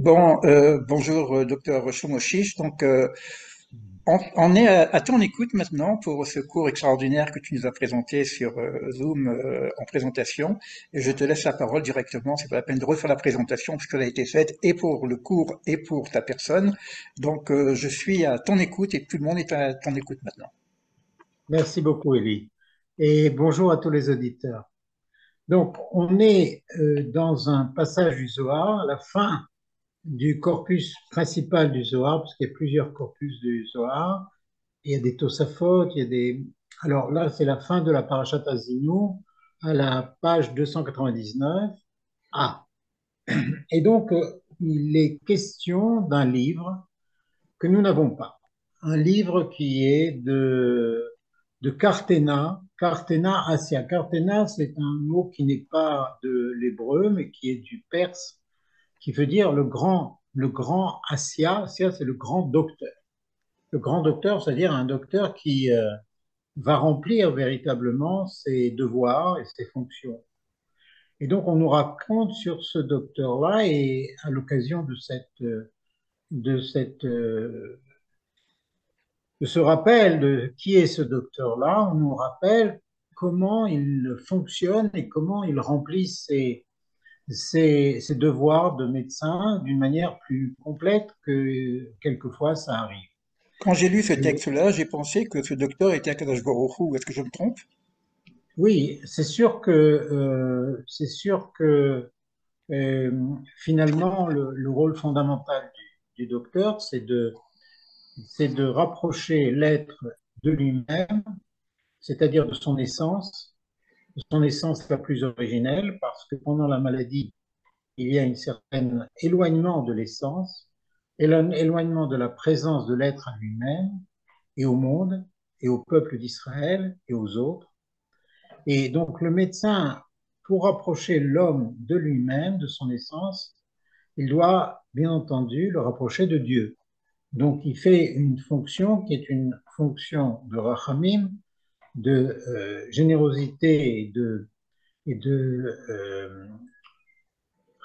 Bonjour, docteur Chomoshish. On est à ton écoute maintenant pour ce cours extraordinaire que tu nous as présenté sur Zoom en présentation. Et je te laisse la parole directement. C'est pas la peine de refaire la présentation puisqu'elle a été faite et pour le cours et pour ta personne. Je suis à ton écoute et tout le monde est à ton écoute maintenant. Merci beaucoup, Elie. Et bonjour à tous les auditeurs. Donc, on est dans un passage du Zohar, à la fin du corpus principal du Zohar, parce qu'il y a plusieurs corpus du Zohar. Il y a des Tosafot, il y a des... Alors là, c'est la fin de la Parashat Azinu, à la page 299. Ah, et donc, il est question d'un livre que nous n'avons pas. Un livre qui est de Carthéna, Carthéna Assia. Carthéna, c'est un mot qui n'est pas de l'hébreu, mais qui est du perse, qui veut dire le grand Assia. Assia, c'est le grand docteur. Le grand docteur, c'est-à-dire un docteur qui va remplir véritablement ses devoirs et ses fonctions. Et donc, on nous raconte sur ce docteur-là, et à l'occasion de cette de ce rappel de qui est ce docteur-là, on nous rappelle comment il fonctionne et comment il remplit ses devoirs de médecin d'une manière plus complète que quelquefois ça arrive. Quand j'ai lu ce Et texte-là, j'ai pensé que ce docteur était Akadosh Baruch Hu. Est-ce que je me trompe? oui, c'est sûr que finalement le rôle fondamental du docteur, c'est de rapprocher l'être de lui-même, c'est-à-dire de son essence la plus originelle, parce que pendant la maladie, il y a un certain éloignement de l'essence, éloignement de la présence de l'être à lui-même et au monde et au peuple d'Israël et aux autres. Et donc le médecin, pour rapprocher l'homme de lui-même, de son essence, il doit bien entendu le rapprocher de Dieu. Donc il fait une fonction qui est une fonction de rachamim, de générosité et de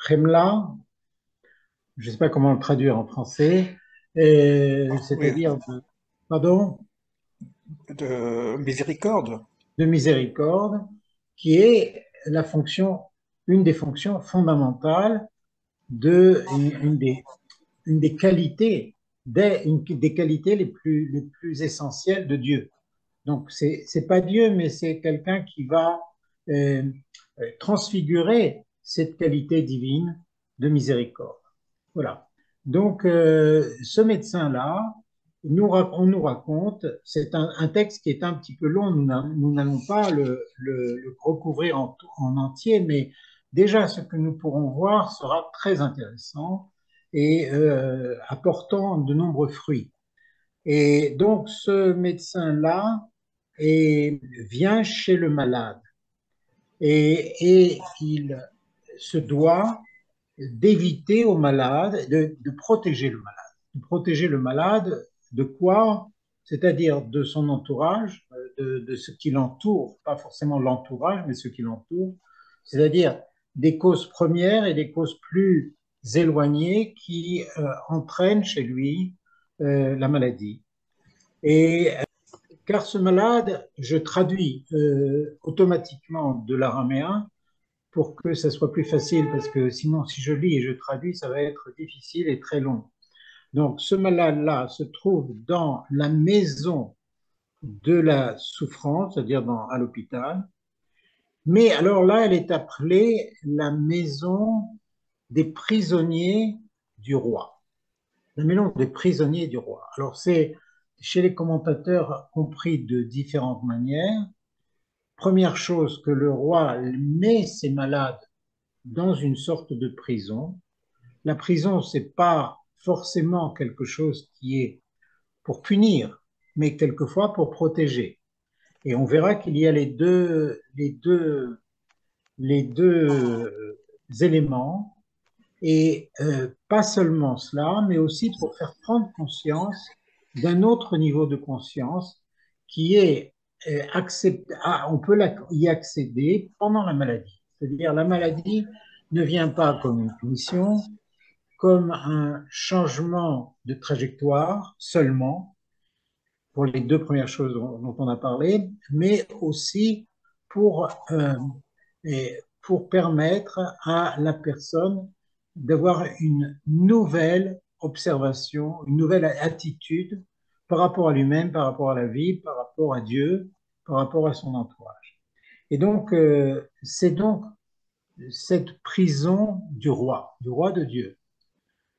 chemla, je ne sais pas comment le traduire en français, Oui, c'est-à-dire pardon, de miséricorde. de miséricorde, qui est la fonction, une des fonctions fondamentales une des qualités, une des qualités les plus essentielles de Dieu. Donc, c'est pas Dieu, mais c'est quelqu'un qui va euh, transfigurer cette qualité divine de miséricorde. Voilà. Donc, ce médecin-là, on nous raconte, c'est un texte qui est un petit peu long, nous n'allons pas le recouvrir en entier, mais déjà ce que nous pourrons voir sera très intéressant et apportant de nombreux fruits. Et donc, ce médecin-là vient chez le malade et il se doit d'éviter au malade, de protéger le malade. De protéger le malade de quoi? C'est-à-dire de son entourage, de ce qui l'entoure, pas forcément l'entourage, mais ce qui l'entoure, c'est-à-dire des causes premières et des causes plus éloignées qui entraînent chez lui la maladie. Et car ce malade, je traduis automatiquement de l'araméen pour que ça soit plus facile, parce que sinon, si je lis et je traduis, ça va être difficile et très long. Donc, ce malade-là se trouve dans la maison de la souffrance, c'est-à-dire à l'hôpital. Mais alors là, elle est appelée la maison des prisonniers du roi. La maison des prisonniers du roi. Alors, c'est chez les commentateurs compris de différentes manières. Première chose, que le roi met ses malades dans une sorte de prison. La prison, c'est pas forcément quelque chose qui est pour punir, mais quelquefois pour protéger. Et on verra qu'il y a les deux éléments, et pas seulement cela, mais aussi pour faire prendre conscience d'un autre niveau de conscience qui est on peut y accéder pendant la maladie. C'est-à-dire la maladie ne vient pas comme une punition, comme un changement de trajectoire seulement, pour les deux premières choses dont on a parlé, mais aussi pour, pour permettre à la personne d'avoir une nouvelle observation, une nouvelle attitude par rapport à lui-même, par rapport à la vie, par rapport à Dieu, par rapport à son entourage. Et donc, c'est donc cette prison du roi de Dieu,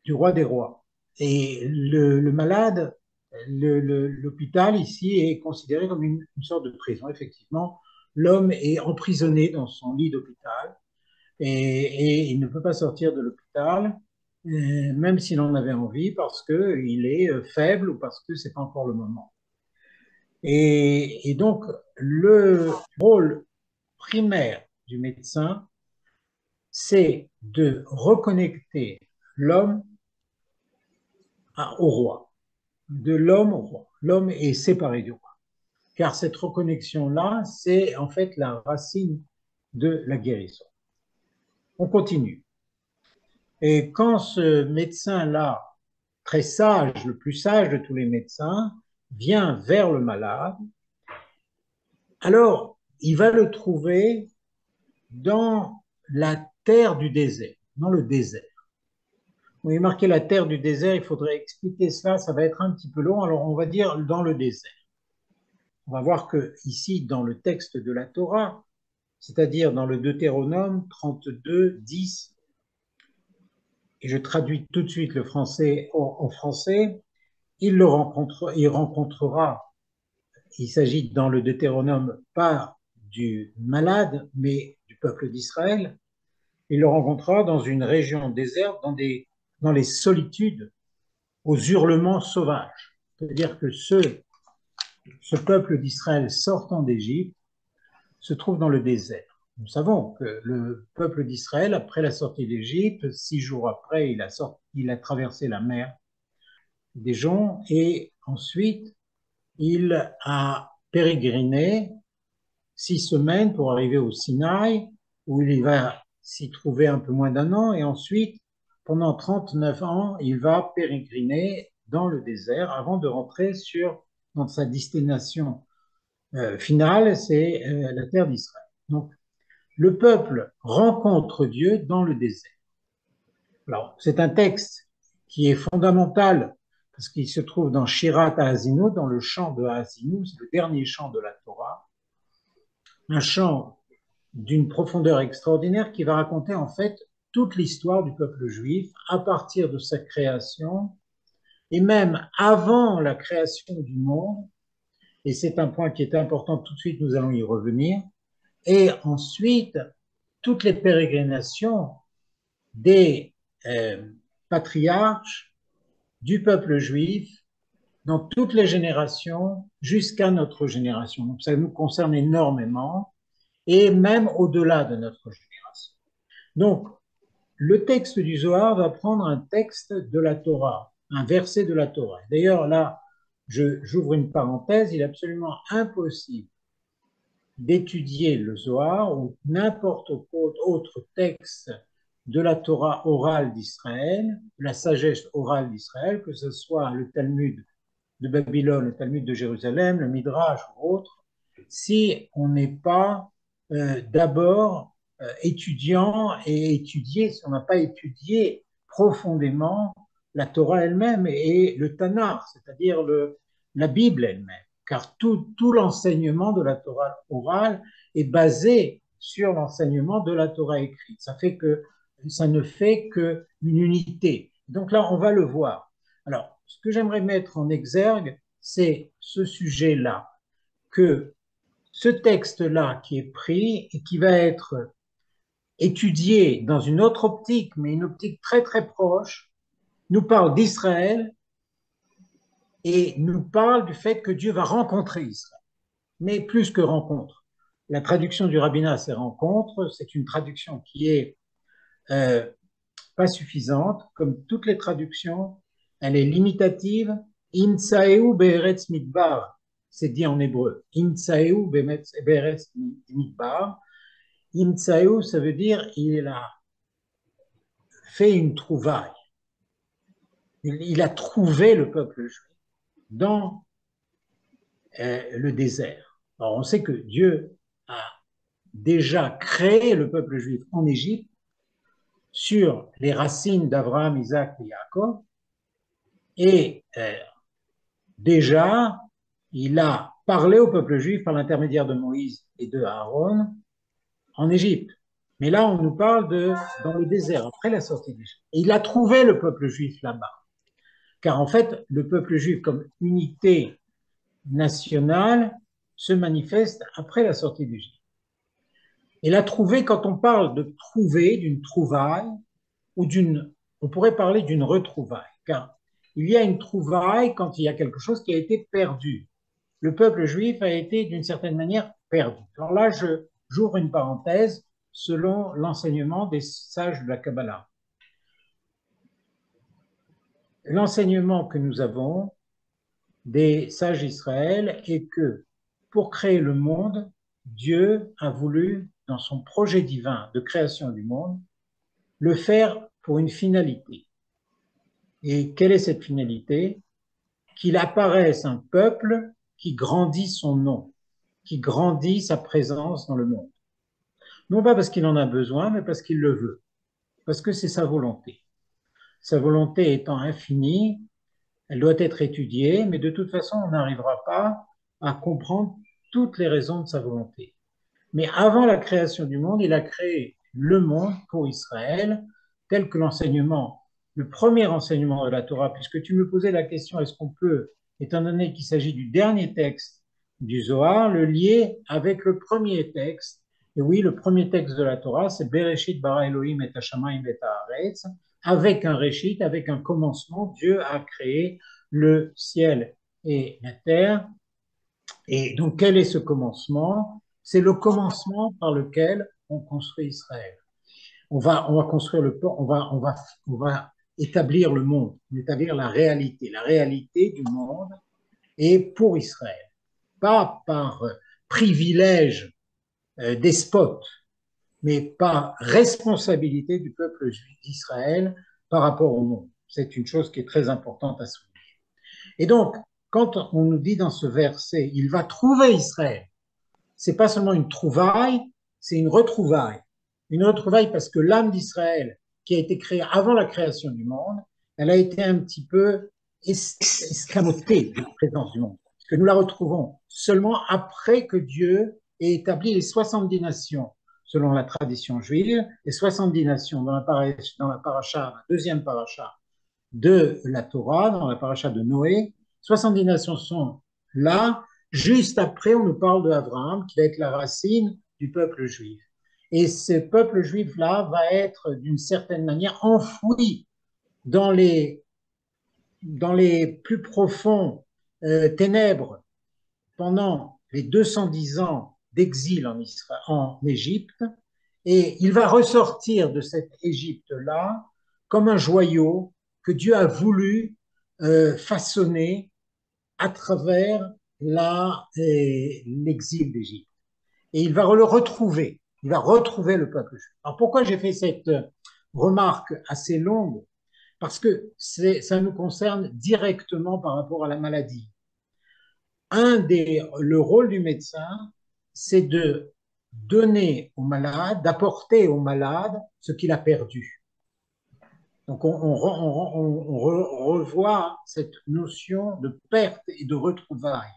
du roi des rois. Et le malade, l'hôpital ici est considéré comme une sorte de prison, effectivement. L'homme est emprisonné dans son lit d'hôpital et il ne peut pas sortir de l'hôpital, même s'il en avait envie, parce qu'il est faible ou parce que c'est pas encore le moment. Et donc, le rôle primaire du médecin, c'est de reconnecter l'homme au roi, de l'homme au roi. L'homme est séparé du roi. Car cette reconnexion-là, c'est en fait la racine de la guérison. On continue. Et quand ce médecin-là, très sage, le plus sage de tous les médecins, vient vers le malade, alors il va le trouver dans la terre du désert, dans le désert. Vous avez marqué la terre du désert, il faudrait expliquer cela, ça va être un petit peu long, alors on va dire dans le désert. On va voir que ici, dans le texte de la Torah, c'est-à-dire dans le Deutéronome 32, 10, et je traduis tout de suite le français en français, il rencontrera, il s'agit dans le Deutéronome pas du malade, mais du peuple d'Israël, il le rencontrera dans une région déserte, dans les solitudes, aux hurlements sauvages. C'est-à-dire que ce peuple d'Israël sortant d'Égypte se trouve dans le désert. Nous savons que le peuple d'Israël, après la sortie d'Égypte, 6 jours après, il a traversé la mer des joncs et ensuite il a pérégriné 6 semaines pour arriver au Sinaï, où il va s'y trouver un peu moins d'un an, et ensuite, pendant 39 ans, il va pérégriner dans le désert avant de rentrer dans sa destination finale, c'est la terre d'Israël. Donc, le peuple rencontre Dieu dans le désert. Alors, c'est un texte qui est fondamental parce qu'il se trouve dans Shirat HaAzinu, dans le chant de HaAzinu, c'est le dernier chant de la Torah, un chant d'une profondeur extraordinaire qui va raconter en fait toute l'histoire du peuple juif à partir de sa création et même avant la création du monde, et c'est un point qui est important tout de suite, nous allons y revenir, et ensuite toutes les pérégrinations des patriarches du peuple juif dans toutes les générations jusqu'à notre génération. Donc ça nous concerne énormément et même au-delà de notre génération. Donc le texte du Zohar va prendre un texte de la Torah, un verset de la Torah. D'ailleurs là, j'ouvre une parenthèse, il est absolument impossible d'étudier le Zohar ou n'importe quel autre texte de la Torah orale d'Israël, la sagesse orale d'Israël, que ce soit le Talmud de Babylone, le Talmud de Jérusalem, le Midrash ou autre, si on n'est pas d'abord étudiant et étudié, si on n'a pas étudié profondément la Torah elle-même et le Tanakh, c'est-à-dire la Bible elle-même, car tout l'enseignement de la Torah orale est basé sur l'enseignement de la Torah écrite. Ça ne fait qu'une unité. Donc là, on va le voir. Alors, ce que j'aimerais mettre en exergue, c'est ce sujet-là, que ce texte-là qui est pris et qui va être étudié dans une autre optique, mais une optique très très proche, nous parle d'Israël et nous parle du fait que Dieu va rencontrer Israël. Mais plus que rencontre. La traduction du rabbinat, c'est rencontre, c'est une traduction qui est pas suffisante, comme toutes les traductions, elle est limitative. Imtsaeu be'eretz midbar, c'est dit en hébreu. Imtsaeu be'eretz midbar. Imtsaeu, ça veut dire il a fait une trouvaille. il a trouvé le peuple juif dans le désert. Alors on sait que Dieu a déjà créé le peuple juif en Égypte sur les racines d'Abraham, Isaac et Jacob, et déjà il a parlé au peuple juif par l'intermédiaire de Moïse et de Aaron en Égypte. Mais là, on nous parle de dans le désert, après la sortie d'Égypte. Et il a trouvé le peuple juif là-bas. Car en fait, le peuple juif comme unité nationale se manifeste après la sortie d'Égypte. Et la trouver, quand on parle de trouver, d'une trouvaille, ou on pourrait parler d'une retrouvaille, car il y a une trouvaille quand il y a quelque chose qui a été perdu. Le peuple juif a été d'une certaine manière perdu. Alors là, j'ouvre une parenthèse selon l'enseignement des sages de la Kabbalah. L'enseignement que nous avons des sages d'Israël est que pour créer le monde, Dieu a voulu, dans son projet divin de création du monde, le faire pour une finalité. Et quelle est cette finalité? Qu'il apparaisse un peuple qui grandit son nom, qui grandit sa présence dans le monde. Non pas parce qu'il en a besoin, mais parce qu'il le veut, parce que c'est sa volonté. Sa volonté étant infinie, elle doit être étudiée, mais de toute façon, on n'arrivera pas à comprendre toutes les raisons de sa volonté. Mais avant la création du monde, il a créé le monde pour Israël, tel que l'enseignement, le premier enseignement de la Torah, puisque tu me posais la question, est-ce qu'on peut, étant donné qu'il s'agit du dernier texte du Zohar, le lier avec le premier texte? Et oui, le premier texte de la Torah, c'est Bereshit bara Elohim et hashamayim et haaretz, avec un réchit, avec un commencement. Dieu a créé le ciel et la terre. Et donc, quel est ce commencement? C'est le commencement par lequel on construit Israël. On va construire on va établir le monde, établir la réalité du monde est pour Israël, pas par privilège despote, mais par responsabilité du peuple d'Israël par rapport au monde. C'est une chose qui est très importante à souligner. Et donc, quand on nous dit dans ce verset, il va trouver Israël, c'est pas seulement une trouvaille, c'est une retrouvaille. Une retrouvaille parce que l'âme d'Israël, qui a été créée avant la création du monde, elle a été un petit peu escamotée de la présence du monde. Parce que nous la retrouvons seulement après que Dieu ait établi les 70 nations, selon la tradition juive, les 70 nations dans la paracha, la deuxième paracha de la Torah, dans la paracha de Noé. 70 nations sont là. Juste après, on nous parle d'Abraham, qui va être la racine du peuple juif. Et ce peuple juif-là va être, d'une certaine manière, enfoui dans les plus profonds ténèbres pendant les 210 ans d'exil en Égypte. Et il va ressortir de cette Égypte-là comme un joyau que Dieu a voulu façonner à travers l'exil d'Égypte. Et il va le retrouver. Il va retrouver le peuple juif. Alors pourquoi j'ai fait cette remarque assez longue? Parce que ça nous concerne directement par rapport à la maladie. Le rôle du médecin, c'est de donner au malade, d'apporter au malade ce qu'il a perdu. Donc on revoit cette notion de perte et de retrouvailles.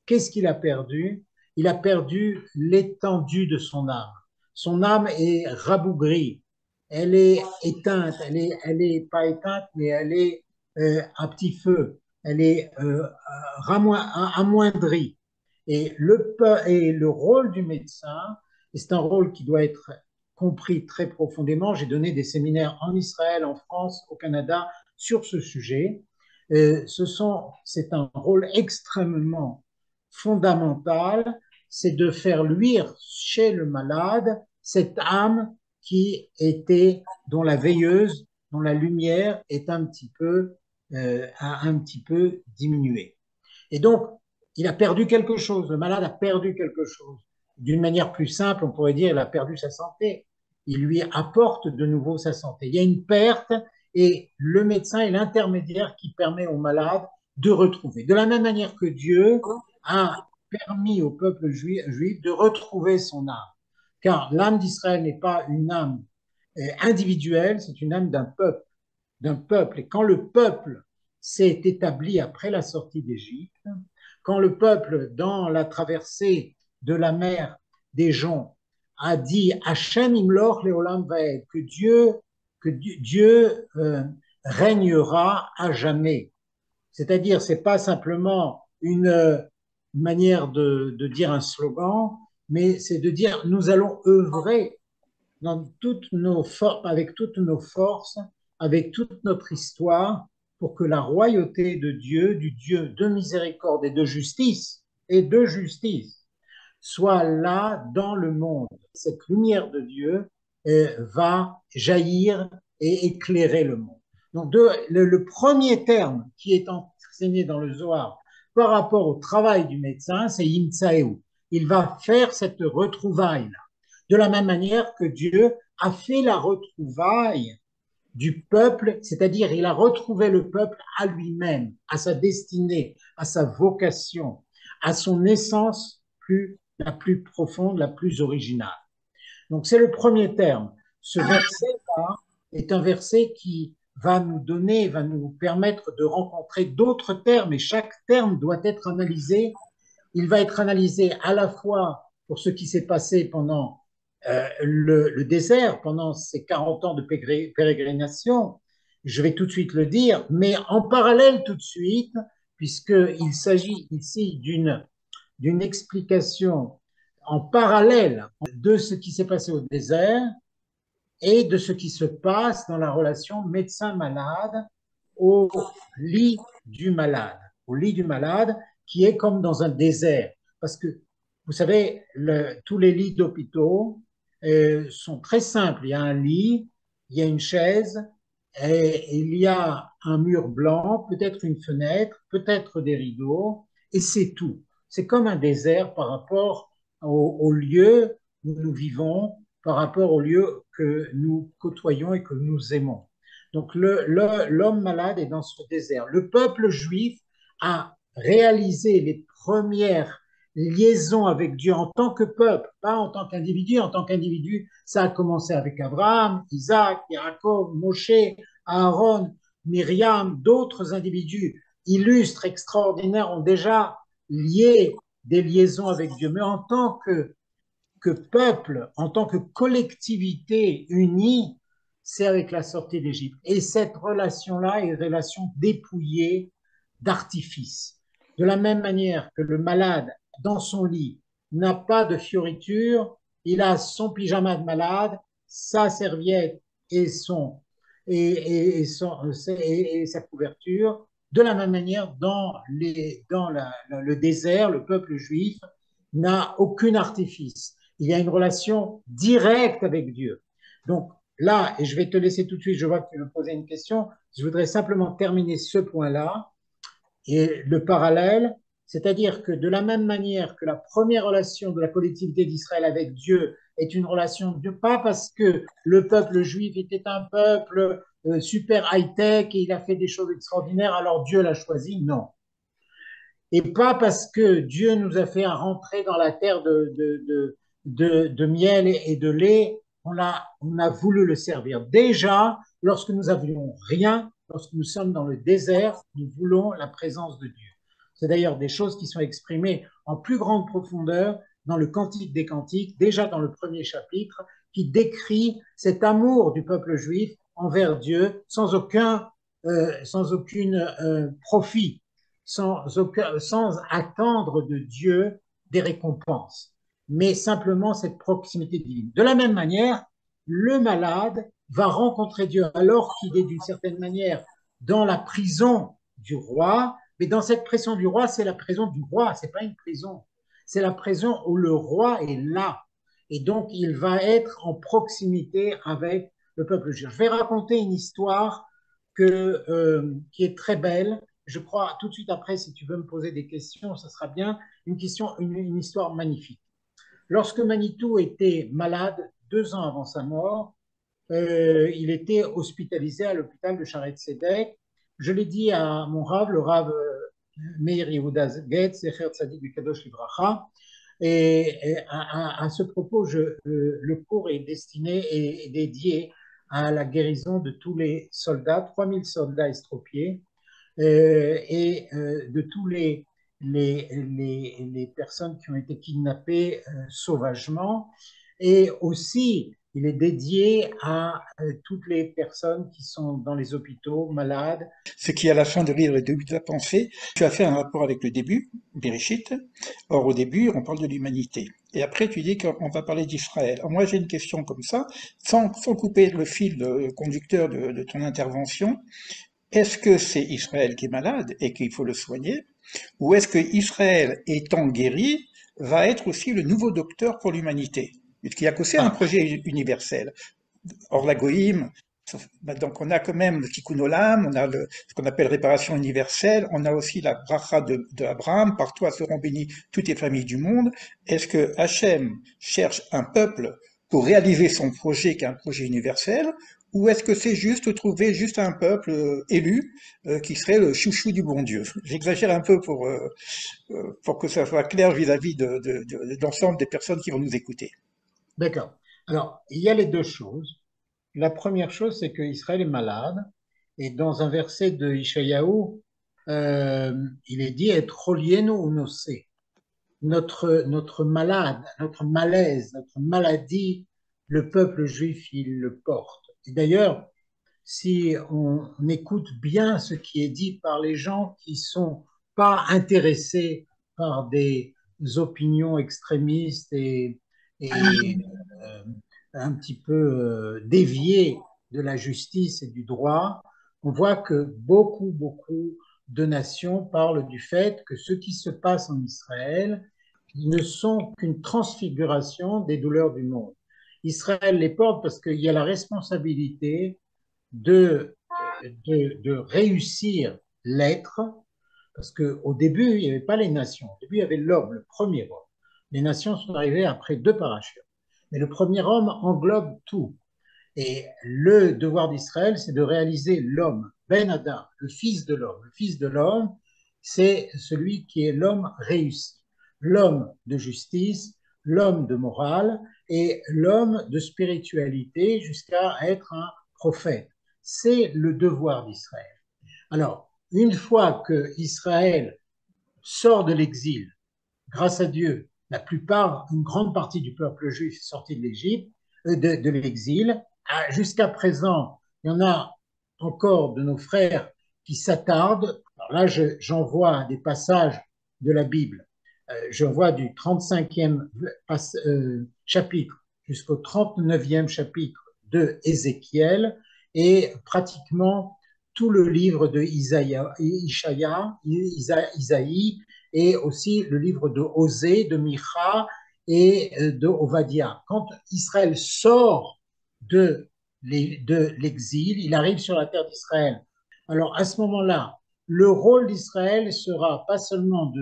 Qu'est-ce qu'il a perdu? Il a perdu l'étendue de son âme. Son âme est rabougrie, elle est éteinte, elle est pas éteinte, mais elle est à petit feu, elle est amoindrie. Et le rôle du médecin, c'est un rôle qui doit être compris très profondément. J'ai donné des séminaires en Israël, en France, au Canada sur ce sujet. C'est un rôle extrêmement fondamental, c'est de faire luire chez le malade cette âme dont la veilleuse, dont la lumière est a un petit peu diminué. Et donc, il a perdu quelque chose, le malade a perdu quelque chose. D'une manière plus simple, on pourrait dire, il a perdu sa santé. Il lui apporte de nouveau sa santé. Il y a une perte et le médecin est l'intermédiaire qui permet au malade de retrouver. De la même manière que Dieu a permis au peuple juif de retrouver son âme. Car l'âme d'Israël n'est pas une âme individuelle, c'est une âme d'un peuple, d'un peuple. Et quand le peuple s'est établi après la sortie d'Égypte, quand le peuple, dans la traversée de la mer des joncs, a dit Hachem imlor leolam vaed, que Dieu régnera à jamais. C'est-à-dire, c'est pas simplement une manière de dire un slogan, mais c'est de dire nous allons œuvrer avec toutes nos forces, avec toute notre histoire, pour que la royauté de Dieu, du Dieu de miséricorde et de justice, soit là dans le monde. Cette lumière de Dieu va jaillir et éclairer le monde. Donc, le premier terme qui est enseigné dans le Zohar par rapport au travail du médecin, c'est Yimtsaeu. Il va faire cette retrouvaille-là. De la même manière que Dieu a fait la retrouvaille du peuple, c'est-à-dire il a retrouvé le peuple à lui-même, à sa destinée, à sa vocation, à son essence la plus profonde, la plus originale. Donc c'est le premier terme. Ce verset-là est un verset qui va nous donner, va nous permettre de rencontrer d'autres termes et chaque terme doit être analysé. Il va être analysé à la fois pour ce qui s'est passé pendant le désert, pendant ces 40 ans de pérégrination, je vais tout de suite le dire, mais en parallèle tout de suite, puisqu'il s'agit ici d'une explication en parallèle de ce qui s'est passé au désert et de ce qui se passe dans la relation médecin-malade au lit du malade, au lit du malade qui est comme dans un désert. Parce que, vous savez, tous les lits d'hôpitaux sont très simples. Il y a un lit, il y a une chaise, et il y a un mur blanc, peut-être une fenêtre, peut-être des rideaux, et c'est tout. C'est comme un désert par rapport au lieu où nous vivons, par rapport au lieu que nous côtoyons et que nous aimons. Donc l'homme malade est dans ce désert. Le peuple juif a réalisé les premières liaisons avec Dieu en tant que peuple, pas en tant qu'individu. En tant qu'individu, ça a commencé avec Abraham, Isaac, Jacob, Moshe, Aaron, Myriam, d'autres individus illustres, extraordinaires ont déjà lié des liaisons avec Dieu. Mais en tant que peuple, en tant que collectivité unie, c'est avec la sortie d'Égypte. Et cette relation-là est une relation dépouillée d'artifice. De la même manière que le malade, dans son lit, n'a pas de fioriture, il a son pyjama de malade, sa serviette et, et sa couverture. De la même manière, le désert, le peuple juif n'a aucun artifice. Il y a une relation directe avec Dieu. Donc là, et je vais te laisser tout de suite, je vois que tu veux poser une question, je voudrais simplement terminer ce point-là et le parallèle, c'est-à-dire que de la même manière que la première relation de la collectivité d'Israël avec Dieu est une relation de pas parce que le peuple juif était un peuple super high-tech et il a fait des choses extraordinaires, alors Dieu l'a choisi, non. Et pas parce que Dieu nous a fait rentrer dans la terre de miel et de lait, on a voulu le servir. Déjà, lorsque nous avions rien, lorsque nous sommes dans le désert, nous voulons la présence de Dieu. C'est d'ailleurs des choses qui sont exprimées en plus grande profondeur dans le Cantique des Cantiques, déjà dans le premier chapitre, qui décrit cet amour du peuple juif envers Dieu sans aucune profit, sans attendre de Dieu des récompenses, mais simplement cette proximité divine. De la même manière, le malade va rencontrer Dieu alors qu'il est d'une certaine manière dans la prison du roi, mais dans cette prison du roi, c'est la prison du roi, c'est pas une prison, c'est la prison où le roi est là. Et donc, il va être en proximité avec le peuple juif. Je vais raconter une histoire qui est très belle. Je crois tout de suite après, si tu veux me poser des questions, ça sera bien. Une histoire magnifique. Lorsque Manitou était malade, 2 ans avant sa mort, il était hospitalisé à l'hôpital de Sharet Tzedek. Je l'ai dit à mon Rav, le Rav Meir Yehuda Getz, Zecher Tzadik B'Kadosh Livracha. Et à ce propos, le cours est destiné et dédié à la guérison de tous les soldats, 3000 soldats estropiés, de tous les personnes qui ont été kidnappées sauvagement. Et aussi, il est dédié à toutes les personnes qui sont dans les hôpitaux, malades. Ce qui, à la fin de lire le début de la pensée, tu as fait un rapport avec le début, Bereshit. Or, au début, on parle de l'humanité. Et après, tu dis qu'on va parler d'Israël. Alors, moi, j'ai une question comme ça, sans couper le fil conducteur de ton intervention. Est-ce que c'est Israël qui est malade et qu'il faut le soigner? Ou est-ce que Israël, étant guéri, va être aussi le nouveau docteur pour l'humanité? Puisqu'il y a qu'aussi un Ah, projet universel. Or, la Goïm, donc on a quand même le Tikkun Olam, on a ce qu'on appelle réparation universelle, on a aussi la bracha de Abraham, par toi seront bénies toutes les familles du monde. Est-ce que Hachem cherche un peuple pour réaliser son projet qui est un projet universel, ou est-ce que c'est juste trouver juste un peuple élu qui serait le chouchou du bon Dieu? J'exagère un peu pour que ça soit clair vis-à-vis d'ensemble des personnes qui vont nous écouter. d'accord. Alors, il y a les deux choses. La première chose, c'est qu'Israël est malade. Et dans un verset de Ishayahu, il est dit être relienu ou nocé. Notre malade, notre malaise, notre maladie, le peuple juif, il le porte. Et d'ailleurs, si on écoute bien ce qui est dit par les gens qui sont pas intéressés par des opinions extrémistes et euh, un petit peu déviées de la justice et du droit, on voit que beaucoup de nations parlent du fait que ce qui se passe en Israël ne sont qu'une transfiguration des douleurs du monde. Israël les porte parce qu'il y a la responsabilité de, de réussir l'être, parce qu'au début, il n'y avait pas les nations. Au début, il y avait l'homme, le premier homme. Les nations sont arrivées après deux parachutes. Mais le premier homme englobe tout. Et le devoir d'Israël, c'est de réaliser l'homme, Ben Adam, le fils de l'homme. Le fils de l'homme, c'est celui qui est l'homme réussi, l'homme de justice, l'homme de morale et l'homme de spiritualité jusqu'à être un prophète. C'est le devoir d'Israël. Alors, une fois que Israël sort de l'exil, grâce à Dieu, la plupart, une grande partie du peuple juif est sorti de l'Égypte, de l'exil. Jusqu'à présent, il y en a encore de nos frères qui s'attardent. Alors là, j'en vois des passages de la Bible. Je vois du 35e chapitre jusqu'au 39e chapitre de Ézéchiel et pratiquement tout le livre de Isaïe et aussi le livre de Osée, de Micha et de Ovadia. Quand Israël sort de l'exil, il arrive sur la terre d'Israël. Alors à ce moment-là, le rôle d'Israël sera pas seulement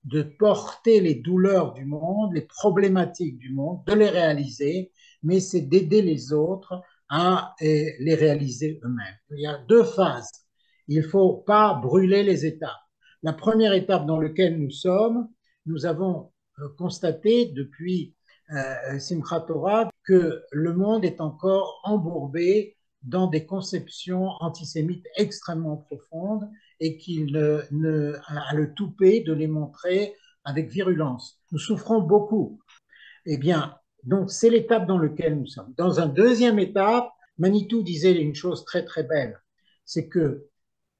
de porter les douleurs du monde, les problématiques du monde, de les réaliser, mais c'est d'aider les autres à les réaliser eux-mêmes. Il y a deux phases. Il ne faut pas brûler les étapes. La première étape dans laquelle nous sommes, nous avons constaté depuis Simchat Torah que le monde est encore embourbé dans des conceptions antisémites extrêmement profondes et qu'il a le toupet de les montrer avec virulence. Nous souffrons beaucoup. Eh bien, donc c'est l'étape dans laquelle nous sommes. Dans une deuxième étape, Manitou disait une chose très belle, c'est que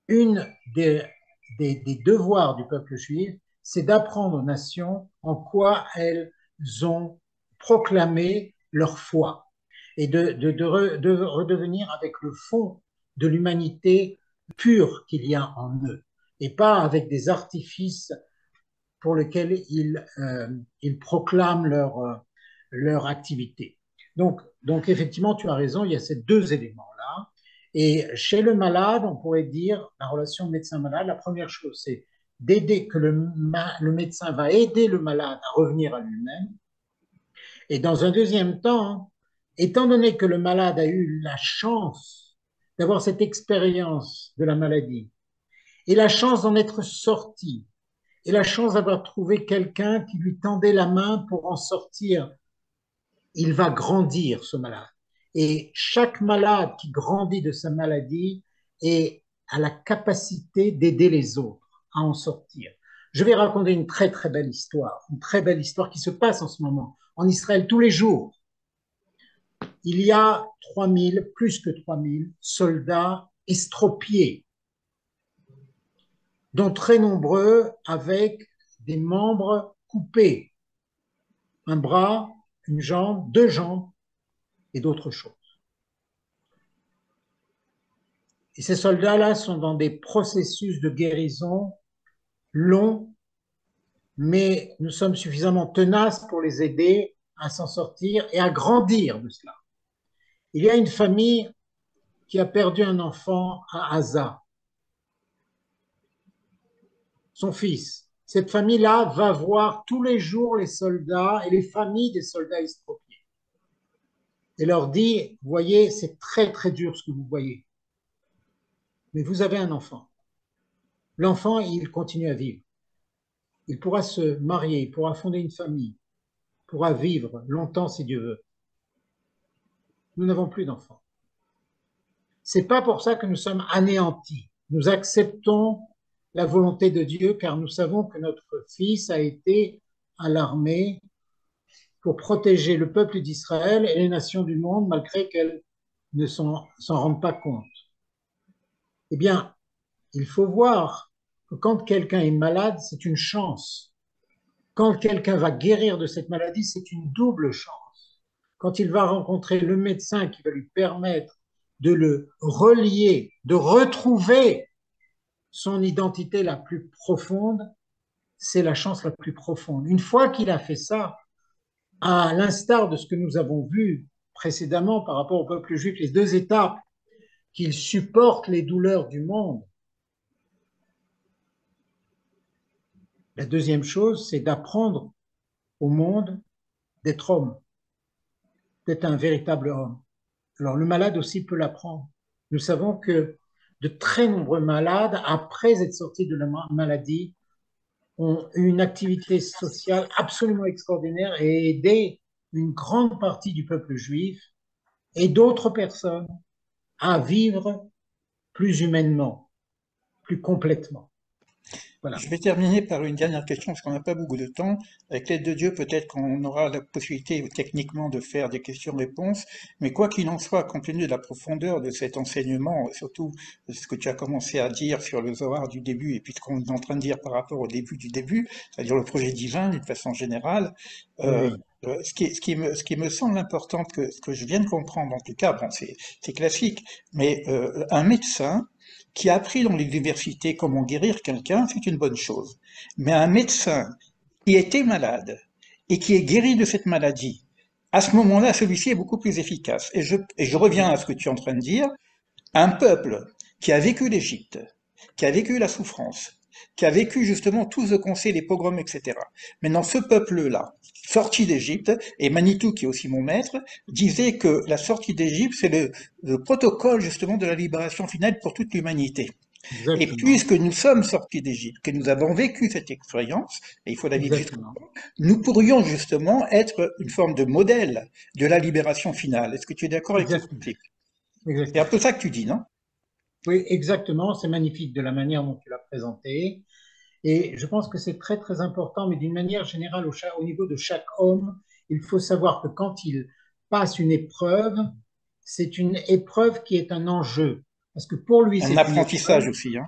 une des devoirs du peuple juif, c'est d'apprendre aux nations en quoi elles ont proclamé leur foi et de redevenir avec le fond de l'humanité pure qu'il y a en eux et pas avec des artifices pour lesquels ils proclament leur activité. Donc, effectivement, tu as raison, il y a ces deux éléments-là. Et chez le malade, on pourrait dire, la relation médecin-malade, la première chose, c'est d'aider que le médecin va aider le malade à revenir à lui-même. Et dans un deuxième temps, Étant donné que le malade a eu la chance d'avoir cette expérience de la maladie et la chance d'en être sorti et la chance d'avoir trouvé quelqu'un qui lui tendait la main pour en sortir, il va grandir, ce malade. Et chaque malade qui grandit de sa maladie a la capacité d'aider les autres à en sortir. Je vais raconter une très belle histoire qui se passe en ce moment en Israël tous les jours. Il y a 3000, plus que 3000 soldats estropiés, dont très nombreux avec des membres coupés, un bras, une jambe, deux jambes et d'autres choses. Et ces soldats-là sont dans des processus de guérison longs, mais nous sommes suffisamment tenaces pour les aider à s'en sortir et à grandir de cela. Il y a une famille qui a perdu un enfant à Gaza, son fils. Cette famille-là va voir tous les jours les soldats et les familles des soldats estropiés et leur dit, voyez, c'est très très dur ce que vous voyez, mais vous avez un enfant. L'enfant, il continue à vivre. Il pourra se marier, il pourra fonder une famille, pourra vivre longtemps si Dieu veut. Nous n'avons plus d'enfants. C'est pas pour ça que nous sommes anéantis. Nous acceptons la volonté de Dieu car nous savons que notre fils a été à l'armée pour protéger le peuple d'Israël et les nations du monde malgré qu'elles ne s'en rendent pas compte. Eh bien, il faut voir que quand quelqu'un est malade, c'est une chance. Quand quelqu'un va guérir de cette maladie, c'est une double chance. Quand il va rencontrer le médecin qui va lui permettre de le relier, de retrouver son identité la plus profonde, c'est la chance la plus profonde. Une fois qu'il a fait ça, à l'instar de ce que nous avons vu précédemment par rapport au peuple juif, les deux étapes, qu'il supporte les douleurs du monde. La deuxième chose, c'est d'apprendre au monde d'être homme, d'être un véritable homme. Alors le malade aussi peut l'apprendre. Nous savons que de très nombreux malades, après être sortis de la maladie, ont eu une activité sociale absolument extraordinaire et aidé une grande partie du peuple juif et d'autres personnes à vivre plus humainement, plus complètement. Voilà. Je vais terminer par une dernière question, parce qu'on n'a pas beaucoup de temps. Avec l'aide de Dieu, peut-être qu'on aura la possibilité techniquement de faire des questions-réponses, mais quoi qu'il en soit, compte tenu de la profondeur de cet enseignement, surtout ce que tu as commencé à dire sur le Zohar du début, et puis ce qu'on est en train de dire par rapport au début du début, c'est-à-dire le projet divin d'une façon générale, euh, Oui, ce qui me semble important, ce que je viens de comprendre en tout cas, bon, c'est classique, mais un médecin qui a appris dans l'université comment guérir quelqu'un, c'est une bonne chose. Mais un médecin qui était malade et qui est guéri de cette maladie, à ce moment-là, celui-ci est beaucoup plus efficace. Et je reviens à ce que tu es en train de dire. Un peuple qui a vécu l'Égypte, qui a vécu la souffrance, qui a vécu justement tout ce qu'on sait, les pogroms, etc. Maintenant, ce peuple-là, sorti d'Égypte, et Manitou, qui est aussi mon maître, disait que la sortie d'Égypte, c'est le protocole justement de la libération finale pour toute l'humanité. Et exactement, puisque nous sommes sortis d'Égypte, que nous avons vécu cette expérience, et il faut la vivre jusqu'au exactement, bout, nous pourrions justement être une forme de modèle de la libération finale. Est-ce que tu es d'accord avec ce exactement, principe? C'est un exactement. peu ça que tu dis, non? Oui, exactement. C'est magnifique de la manière dont tu l'as présenté. Et je pense que c'est très, très important, mais d'une manière générale, au niveau de chaque homme, il faut savoir que quand il passe une épreuve, c'est une épreuve qui est un enjeu. Parce que pour lui, Un c'est une apprentissage épreuve, aussi, hein.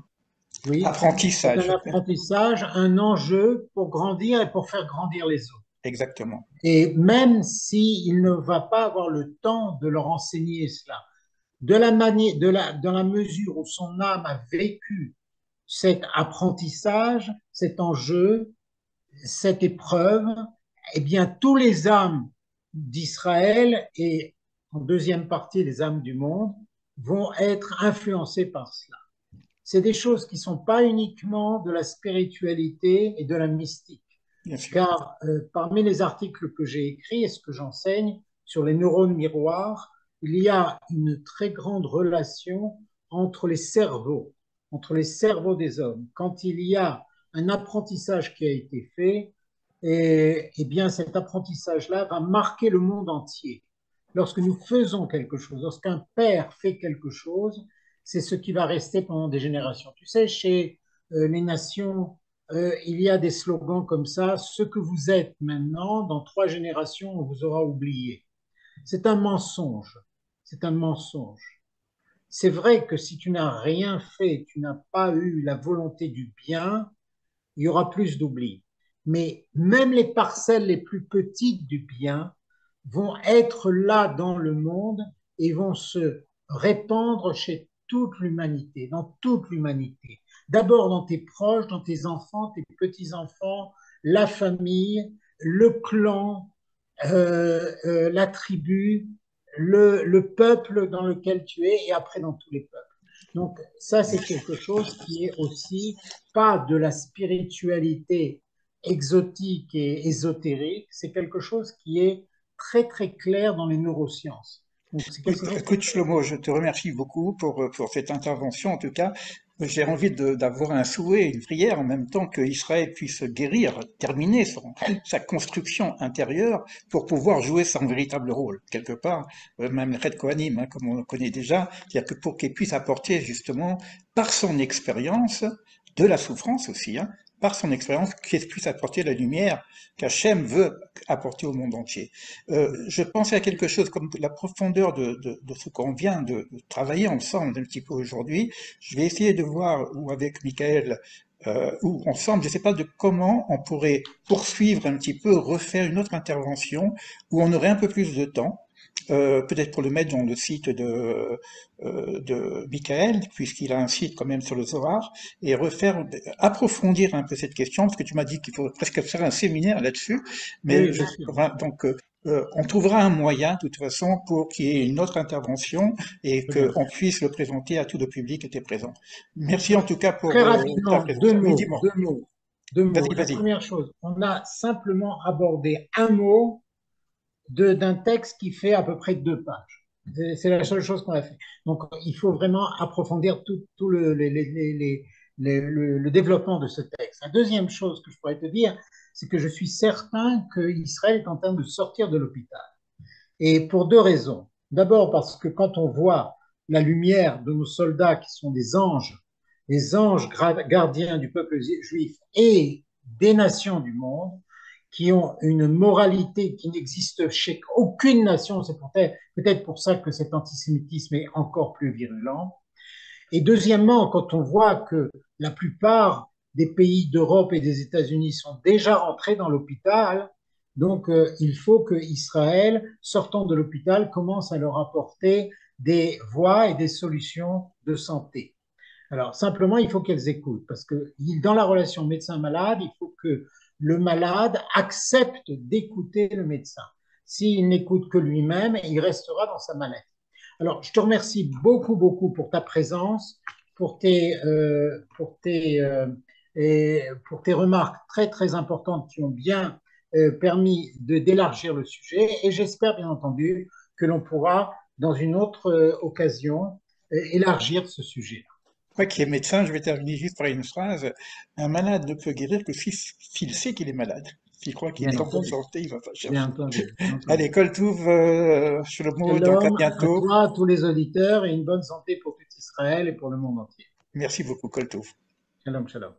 oui, c'est Apprentissage, un apprentissage, un enjeu pour grandir et pour faire grandir les autres. exactement. Et même s'il ne va pas avoir le temps de leur enseigner cela, dans la mesure où son âme a vécu cet apprentissage, cet enjeu, cette épreuve, eh bien, tous les âmes d'Israël et en deuxième partie les âmes du monde vont être influencées par cela. C'est des choses qui ne sont pas uniquement de la spiritualité et de la mystique, Bien sûr. car parmi les articles que j'ai écrits et ce que j'enseigne, sur les neurones miroirs, il y a une très grande relation entre entre les cerveaux des hommes. Quand il y a un apprentissage qui a été fait, et bien cet apprentissage-là va marquer le monde entier. Lorsque nous faisons quelque chose, lorsqu'un père fait quelque chose, c'est ce qui va rester pendant des générations. Tu sais, chez les nations, il y a des slogans comme ça, ce que vous êtes maintenant, dans 3 générations, on vous aura oublié. C'est un mensonge. C'est un mensonge. C'est vrai que si tu n'as rien fait, tu n'as pas eu la volonté du bien, il y aura plus d'oubli. Mais même les parcelles les plus petites du bien vont être là dans le monde et vont se répandre chez toute l'humanité, dans toute l'humanité. D'abord dans tes proches, dans tes enfants, tes petits-enfants, la famille, le clan, la tribu, le peuple dans lequel tu es et après dans tous les peuples. Donc ça, c'est quelque chose qui est aussi pas de la spiritualité exotique et ésotérique, c'est quelque chose qui est très très clair dans les neurosciences. Donc c'est quelque chose Écoute, Shlomo, je te remercie beaucoup pour cette intervention. En tout cas, j'ai envie d'avoir un souhait, une prière en même temps que Israël puisse guérir, terminer sa construction intérieure pour pouvoir jouer son véritable rôle. Quelque part, même le Red Kohanim, hein, comme on le connaît déjà, c'est-à-dire que pour qu'il puisse apporter justement, par son expérience, de la souffrance aussi, hein, par son expérience, qu'il puisse apporter la lumière qu'Hachem veut apporter au monde entier. Je pensais à quelque chose comme la profondeur de ce qu'on vient de travailler ensemble un petit peu aujourd'hui. Je vais essayer de voir, ou avec Michael, ou ensemble, je ne sais pas de comment on pourrait poursuivre un petit peu, refaire une autre intervention où on aurait un peu plus de temps. Peut-être pour le mettre dans le site de Michael, puisqu'il a un site quand même sur le Zohar, et refaire, approfondir un peu cette question, parce que tu m'as dit qu'il faut presque faire un séminaire là-dessus, mais oui, bien sûr. voilà, donc on trouvera un moyen, de toute façon, pour qu'il y ait une autre intervention et Très bien. qu'on puisse le présenter à tout le public qui était présent. Merci en tout cas Très pour ta rapidement, présence. Oui, dis-moi. deux mots. Vas-y, La vas-y. première chose, on a simplement abordé un mot d'un texte qui fait à peu près 2 pages. C'est la seule chose qu'on a fait. Donc, il faut vraiment approfondir tout le développement de ce texte. La deuxième chose que je pourrais te dire, c'est que je suis certain qu'Israël est en train de sortir de l'hôpital. Et pour 2 raisons. D'abord parce que quand on voit la lumière de nos soldats qui sont des anges, les anges gardiens du peuple juif et des nations du monde, qui ont une moralité qui n'existe chez aucune nation, c'est peut-être pour ça que cet antisémitisme est encore plus virulent. Et deuxièmement, quand on voit que la plupart des pays d'Europe et des États-Unis sont déjà rentrés dans l'hôpital, donc il faut que Israël, sortant de l'hôpital, commence à leur apporter des voies et des solutions de santé. Alors simplement, il faut qu'elles écoutent, parce que dans la relation médecin-malade, il faut que le malade accepte d'écouter le médecin. S'il n'écoute que lui-même, il restera dans sa maladie. Alors, je te remercie beaucoup, beaucoup pour ta présence, pour tes remarques très, très importantes qui ont bien permis d'élargir le sujet. Et j'espère, bien entendu, que l'on pourra, dans une autre occasion, élargir ce sujet. Moi qui est médecin, je vais terminer juste par une phrase. Un malade ne peut guérir que s'il sait qu'il est malade. S'il croit qu'il Bien est en bonne entendu, santé, il va pas bien chercher. entendu, bien Allez, entendu. Koltouv, Shlomo, donc à Shalom à bientôt. toi, à tous les auditeurs, et une bonne santé pour tout Israël et pour le monde entier. Merci beaucoup, Koltouv. Shalom, shalom.